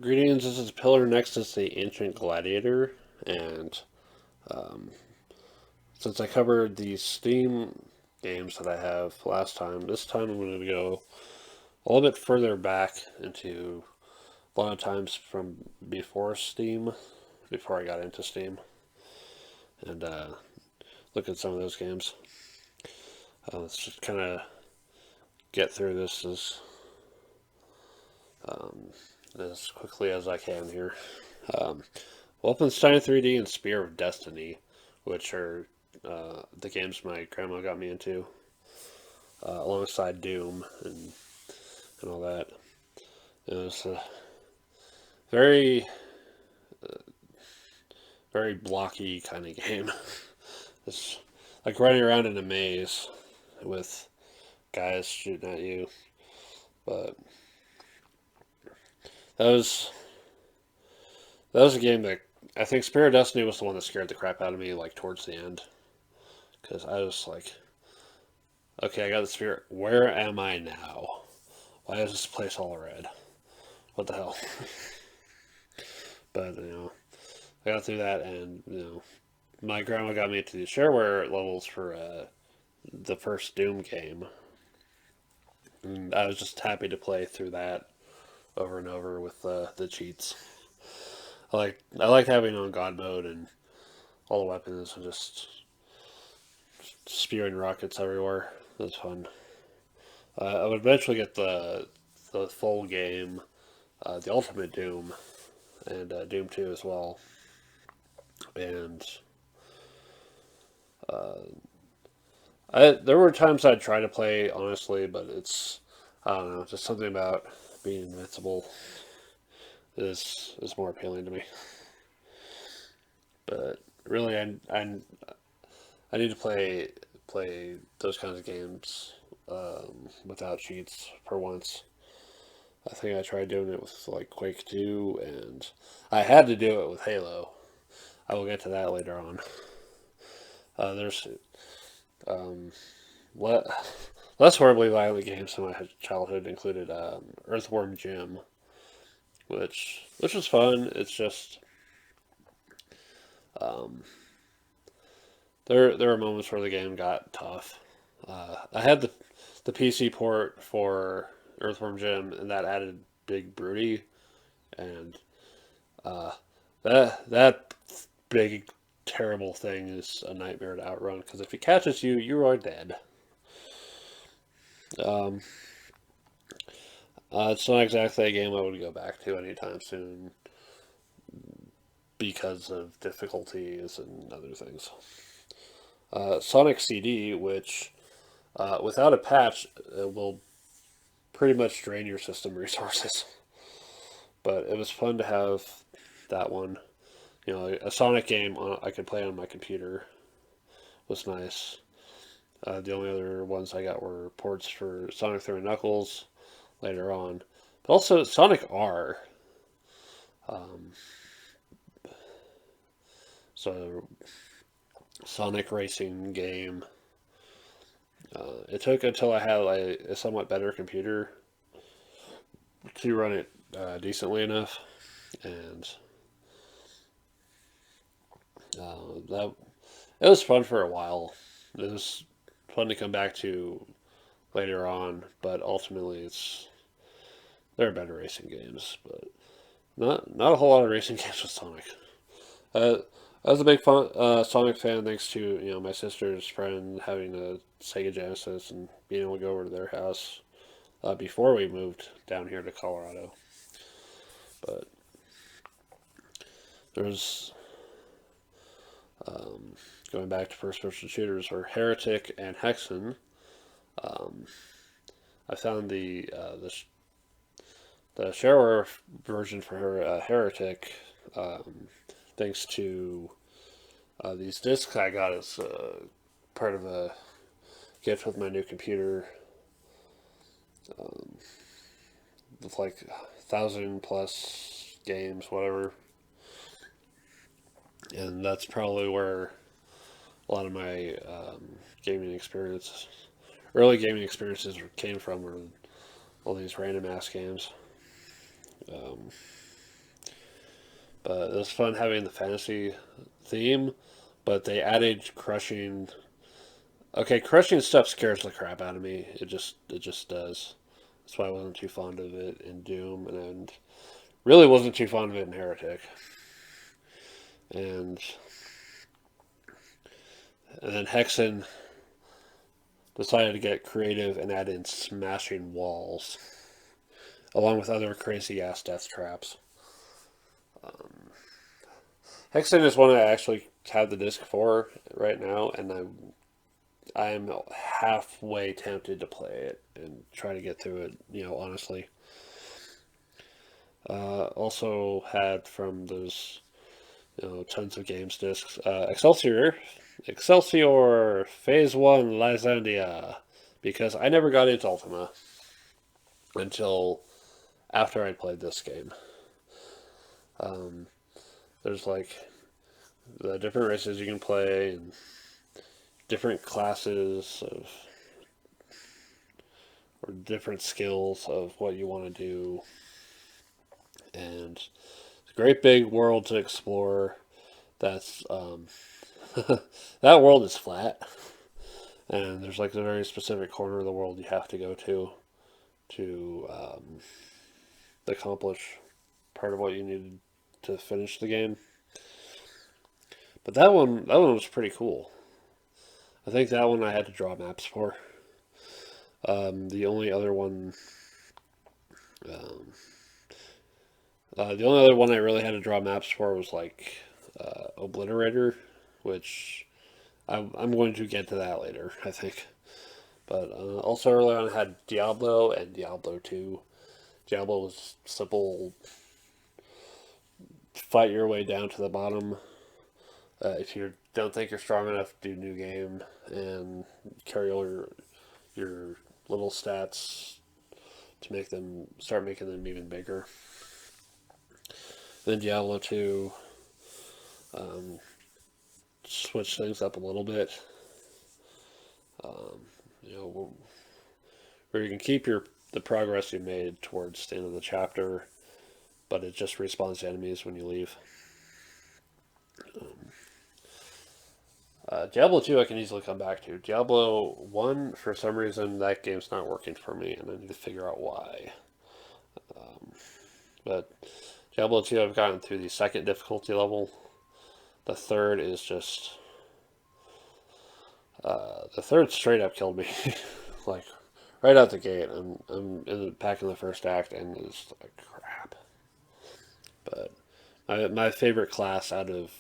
Greetings, this is Pillar. Next is the Ancient Gladiator, and um, since I covered the Steam games that I have last time, this time I'm going to go a little bit further back into a lot of times from before Steam, before I got into Steam, and look at some of those games. Let's just kind of get through this um, as quickly as I can here. Um, Wolfenstein 3D and Spear of Destiny, which are the games my grandma got me into, alongside Doom and all that. It was a very, very blocky kind of game. It's like running around in a maze with guys shooting at you. But that was that was a game that I think Spear of Destiny was the one that scared the crap out of me, like towards the end, because I was like, okay, I got the spear. Where am I now? Why is this place all red? What the hell? But I got through that, and my grandma got me into the shareware levels for the first Doom game, and I was just happy to play through that over and over with the cheats. I like having on God mode and all the weapons and just spewing rockets everywhere. It was fun. I would eventually get the full game, the Ultimate Doom, and Doom 2 as well. And uh, there were times I'd try to play honestly, but I don't know, just something about being invincible is more appealing to me. But really, I need to play those kinds of games without cheats for once. I think I tried doing it with like Quake 2, and I had to do it with Halo. I will get to that later on. There's um, le- less horribly violent games in my childhood included Earthworm Jim, which was fun. It's just um, there were moments where the game got tough. I had the PC port for Earthworm Jim, and that added Big Broody, and uh, that big terrible thing is a nightmare to outrun because if it catches you, you are dead. Um, it's not exactly a game I would go back to anytime soon because of difficulties and other things. Sonic CD, which without a patch will pretty much drain your system resources, but it was fun to have that one. A Sonic game I could play on my computer was nice. The only other ones I got were ports for Sonic 3 and Knuckles later on, but also Sonic R. Um, so Sonic racing game. It took until I had a somewhat better computer to run it decently enough, and that it was fun for a while. It was fun to come back to later on, but ultimately there are better racing games, but not a whole lot of racing games with Sonic. Uh, I was a big Sonic fan thanks to my sister's friend having a Sega Genesis and being able to go over to their house before we moved down here to Colorado. But there's um, going back to first-person shooters or Heretic and Hexen. Um, I found the shareware version for her Heretic um, thanks to these discs I got as part of a gift with my new computer. Um, with like 1,000+ games, whatever, and that's probably where a lot of my gaming experience, early gaming experiences came from, were all these random ass games. Um, But it was fun having the fantasy theme, but they added crushing. Okay, crushing stuff scares the crap out of me. It just does. That's why I wasn't too fond of it in Doom, and really wasn't too fond of it in Heretic. And then Hexen decided to get creative and add in smashing walls, along with other crazy ass death traps. Um, Hexen is one I actually have the disc for right now, and I'm halfway tempted to play it and try to get through it. Honestly. Also had from those tons of games discs. Excelsior Phase One Lysandia, because I never got into Ultima until after I played this game. Um, there's like the different races you can play and different classes of or different skills of what you want to do, and it's a great big world to explore. That's that world is flat, and there's like a very specific corner of the world you have to go to accomplish part of what you needed to finish the game. But that one was pretty cool. I think that one I had to draw maps for. Um, the only other one I really had to draw maps for was like Obliterator, which I'm going to get to that later, I think. But also early on I had Diablo and Diablo 2. Diablo was simple, fight your way down to the bottom. If you don't think you're strong enough, do new game and carry all your little stats to start making them even bigger. Then Diablo 2 um, switch things up a little bit. Um, you know, where you can keep the progress you made towards the end of the chapter, but it just respawns to enemies when you leave. Diablo 2 I can easily come back to. Diablo 1, for some reason, that game's not working for me, and I need to figure out why. But Diablo 2, I've gotten through the second difficulty level. The third is just. The third straight up killed me. Like, right out the gate. I'm back in the first act, and it's like crap. But my favorite class out of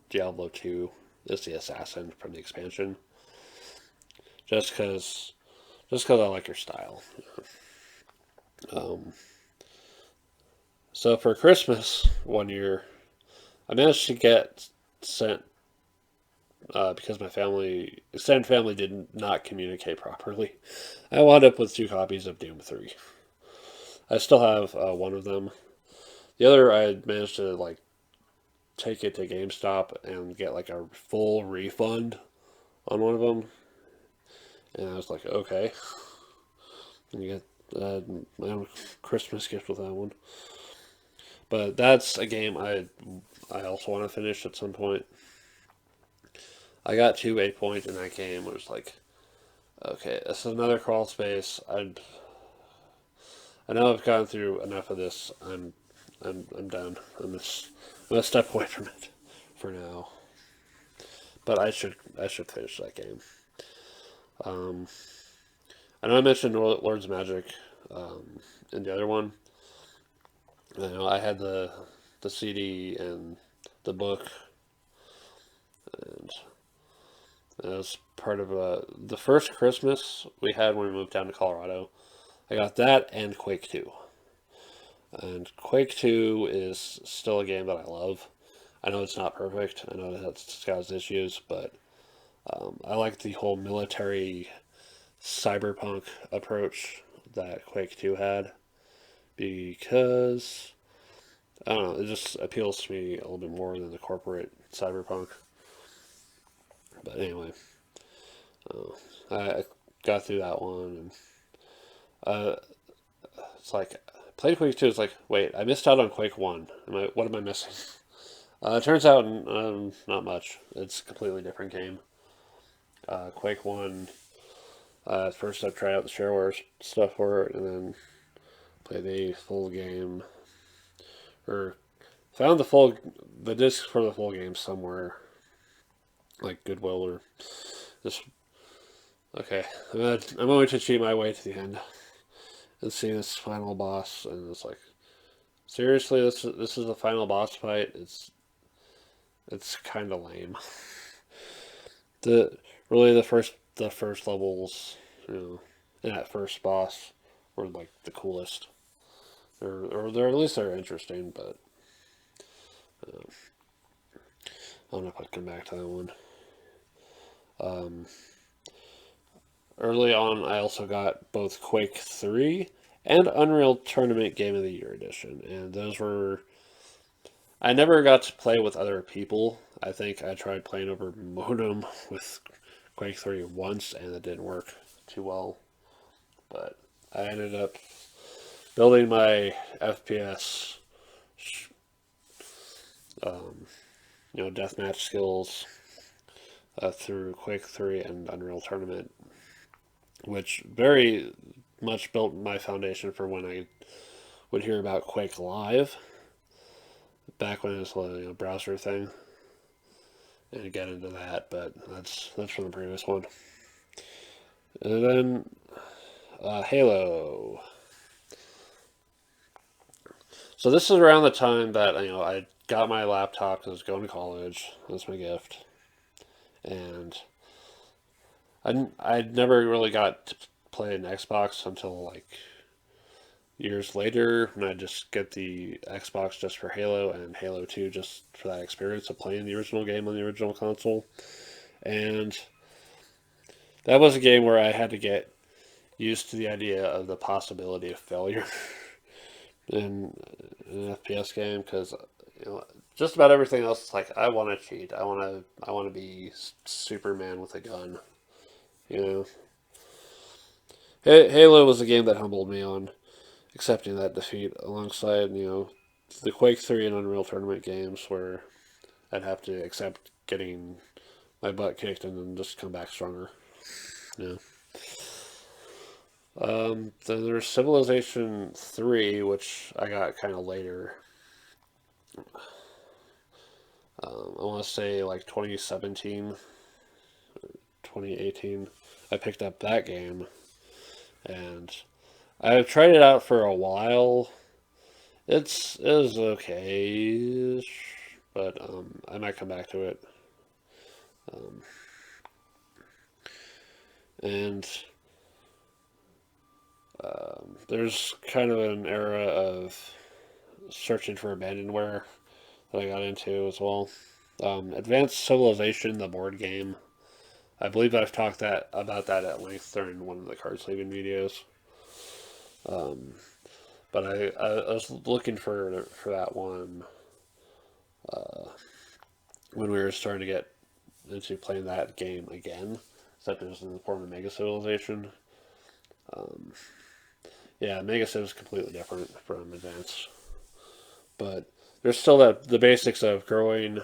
Diablo 2 is the assassin from the expansion. Just because I like your style. Um, so for Christmas one year, I managed to get sent because my extended family did not communicate properly. I wound up with 2 copies of Doom 3. I still have one of them. The other, I managed to like take it to GameStop and get like a full refund on one of them, and I was like, okay, and you get my own Christmas gift with that one. But that's a game I also want to finish at some point. I got to a point in that game where it's like, okay, this is another crawl space. I know I've gone through enough of this. I'm done. I'm gonna step away from it for now. But I should finish that game. Um, I know I mentioned Lords of Magic in the other one. I had the CD and the book, and it was part of the first Christmas we had when we moved down to Colorado. I got that and Quake Two, and Quake Two is still a game that I love. I know it's not perfect. I know it's got its issues, but I like the whole military cyberpunk approach that Quake 2 had, because I don't know, it just appeals to me a little bit more than the corporate cyberpunk. But anyway, I got through that one, and uh, it's like played Quake 2. It's like, wait, I missed out on Quake 1. What am I missing? It turns out not much. It's a completely different game. Quake 1, first I tried out the shareware stuff for it, and then played the full game. Or found the disc for the full game somewhere. Like Goodwill or just... Okay, I'm going to cheat my way to the end. And see this final boss, and it's like... Seriously, this is the final boss fight? It's kind of lame. The first levels, and that first boss were like the coolest, or they're at least they're interesting. But I don't know if I'd come back to that one. Early on, I also got both Quake 3 and Unreal Tournament Game of the Year edition, and those were... I never got to play with other people. I think I tried playing over modem with Quake 3 once, and it didn't work too well. But I ended up building my FPS, deathmatch skills through Quake 3 and Unreal Tournament, which very much built my foundation for when I would hear about Quake Live, back when it was a browser thing, and get into that, but that's from the previous one. And then Halo. So this is around the time that I got my laptop because I was going to college. That's my gift, and I never really got to play an Xbox until like years later, when I just get the Xbox just for Halo and Halo 2 just for that experience of playing the original game on the original console. And that was a game where I had to get used to the idea of the possibility of failure in an FPS game, because just about everything else is like, I want to cheat. I want to be Superman with a gun. Halo was a game that humbled me on accepting that defeat, alongside the Quake 3 and Unreal Tournament games, where I'd have to accept getting my butt kicked and then just come back stronger. Then there's Civilization 3, which I got kind of later. I want to say like 2017, 2018. I picked up that game, and I've tried it out for a while. It is okay, but I might come back to it. And there's kind of an era of searching for abandonware that I got into as well. Advanced Civilization, the board game. I believe I've talked about that at length during one of the card sleeving videos. But I was looking for that one when we were starting to get into playing that game again, except it was in the form of Mega Civilization. Yeah, Mega Civ is completely different from Advanced, but there's still the basics of growing,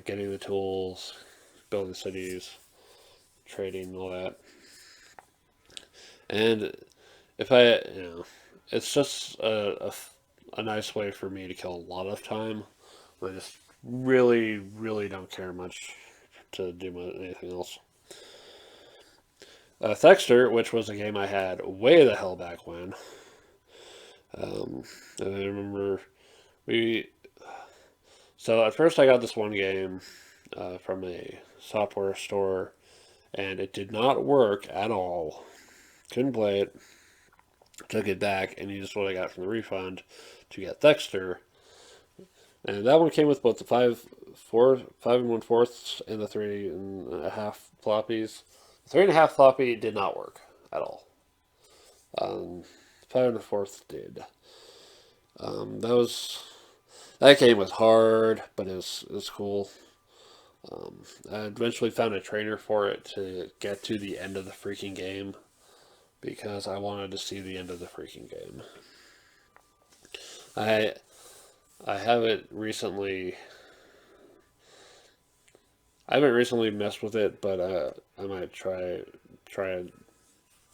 getting the tools, building cities, trading, all that. And if it's just a nice way for me to kill a lot of time. I just really, really don't care much to do anything else. Thexter, which was a game I had way the hell back when. And I remember So at first I got this one game from a software store, and it did not work at all. Couldn't play it. Took it back, and used what I got from the refund to get Thexter. And that one came with both the 5 1/4 and the 3.5 floppies. The 3.5 floppy did not work at all. 5 1/4 did. That game was hard, but it was cool. I eventually found a trainer for it to get to the end of the freaking game, because I wanted to see the end of the freaking game. I I haven't recently messed with it, but I might try it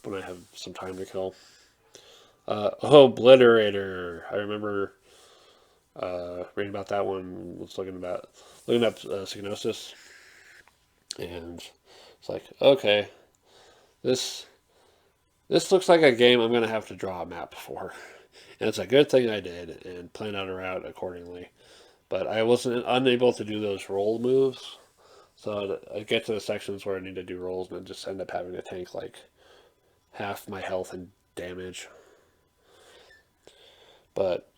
when I have some time to kill. Obliterator. I remember reading about that one. Was looking up Psygnosis, and it's like, okay, this this looks like a game I'm gonna have to draw a map for, and it's a good thing I did and plan out a route accordingly. But I wasn't unable to do those roll moves, so I get to the sections where I need to do rolls, and I just end up having to tank like half my health and damage. But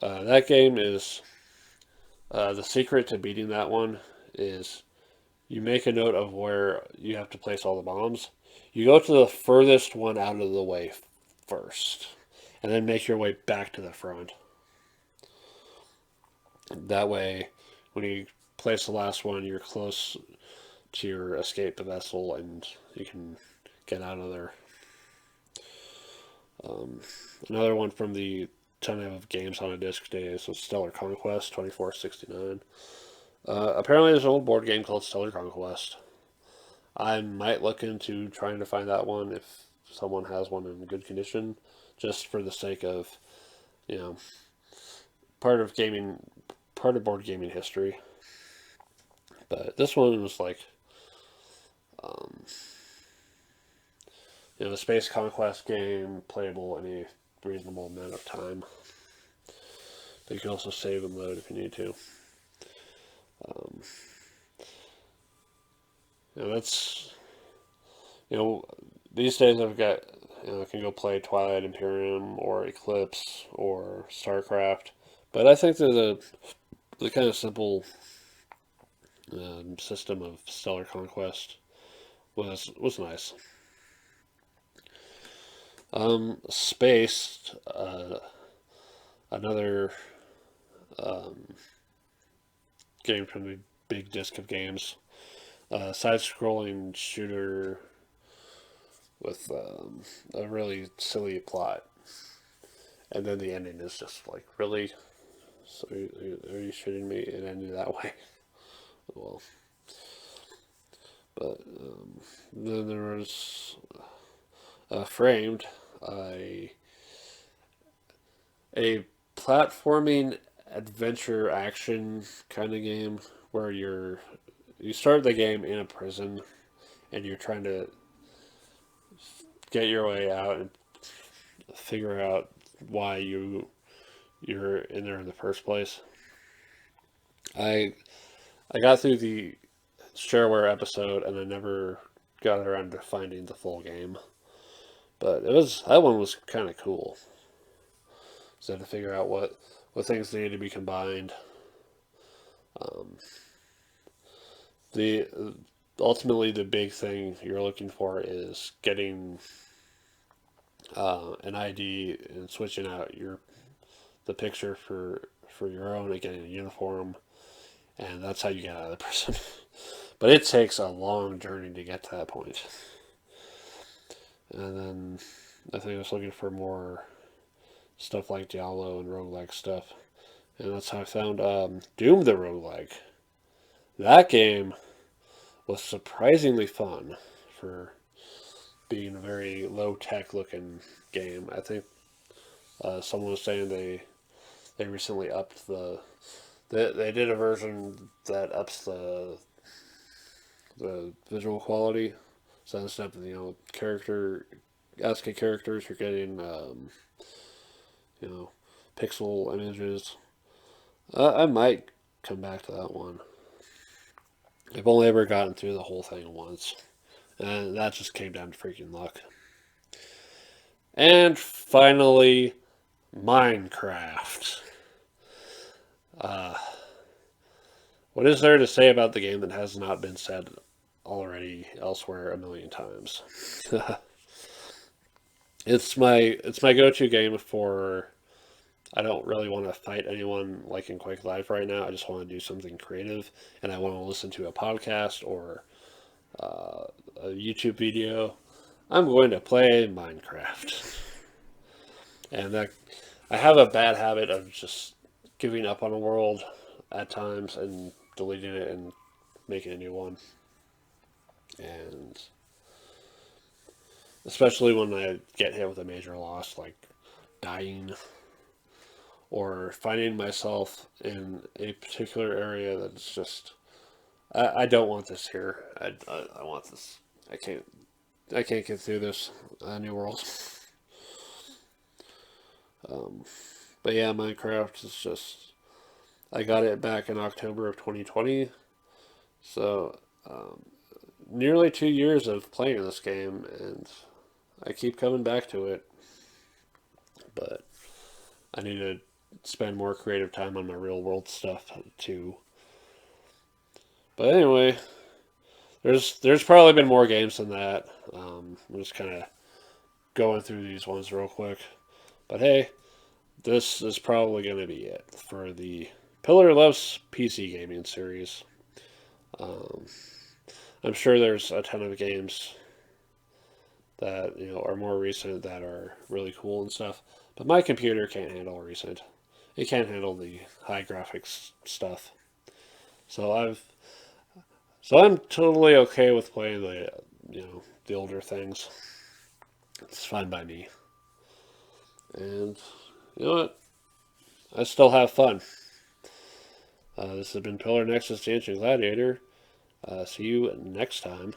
that game is the secret to beating that one is you make a note of where you have to place all the bombs. You go to the furthest one out of the way first, and then make your way back to the front. That way, when you place the last one, you're close to your escape vessel and you can get out of there. Um, Another one from the ton of games on a disc days was Stellar Conquest 2469. Apparently, there's an old board game called Stellar Conquest. I might look into trying to find that one if someone has one in good condition, just for the sake of, you know, part of gaming, part of board gaming history. But this one was like, um, a space conquest game, playable any reasonable amount of time. But you can also save and load if you need to. Um, that's, these days I've got, I can go play Twilight Imperium or Eclipse or StarCraft. But I think that the kind of simple system of Stellar Conquest was nice. Space, another game from the big disc of games. Side-scrolling shooter with a really silly plot, and then the ending is just like, really. So are you shitting me? It ended that way. Well, but then there was Framed, a platforming adventure action kind of game where you start the game in a prison and you're trying to get your way out and figure out why you're in there in the first place. I I got through the shareware episode and I never got around to finding the full game. But that one was kind of cool. So I had to figure out what things needed to be combined. Um, the Ultimately the big thing you're looking for is getting an ID and switching out the picture for your own and getting a uniform, and that's how you get out of the prison. But it takes a long journey to get to that point. And then I think I was looking for more stuff like Diablo and roguelike stuff. And that's how I found Doom the Roguelike. That game was surprisingly fun for being a very low-tech looking game. I think someone was saying they recently upped they did a version that ups the visual quality. So instead of asking characters, you're getting pixel images. I might come back to that one. I've only ever gotten through the whole thing once, and that just came down to freaking luck. And finally, Minecraft. Uh, what is there to say about the game that has not been said already elsewhere a million times? It's my go-to game for. I don't really want to fight anyone like in Quake Live right now. I just want to do something creative, and I want to listen to a podcast or a YouTube video. I'm going to play Minecraft, and that I have a bad habit of just giving up on a world at times and deleting it and making a new one. And especially when I get hit with a major loss, like dying or finding myself in a particular area that's just I don't want this here. I want this. I can't I can't get through this new world. Um, but yeah, Minecraft is just I got it back in October of 2020, so nearly 2 years of playing this game, and I keep coming back to it. But I need to spend more creative time on my real world stuff too. But anyway, there's probably been more games than that. I'm just kind of going through these ones real quick. But hey, this is probably going to be it for the Pillar Loves PC gaming series. Um, I'm sure there's a ton of games that are more recent that are really cool and stuff, but my computer can't handle recent. It can't handle the high graphics stuff. So I'm totally okay with playing the older things. It's fine by me. And you know what? I still have fun. This has been Pillar Nexus, the Ancient Gladiator. See you next time.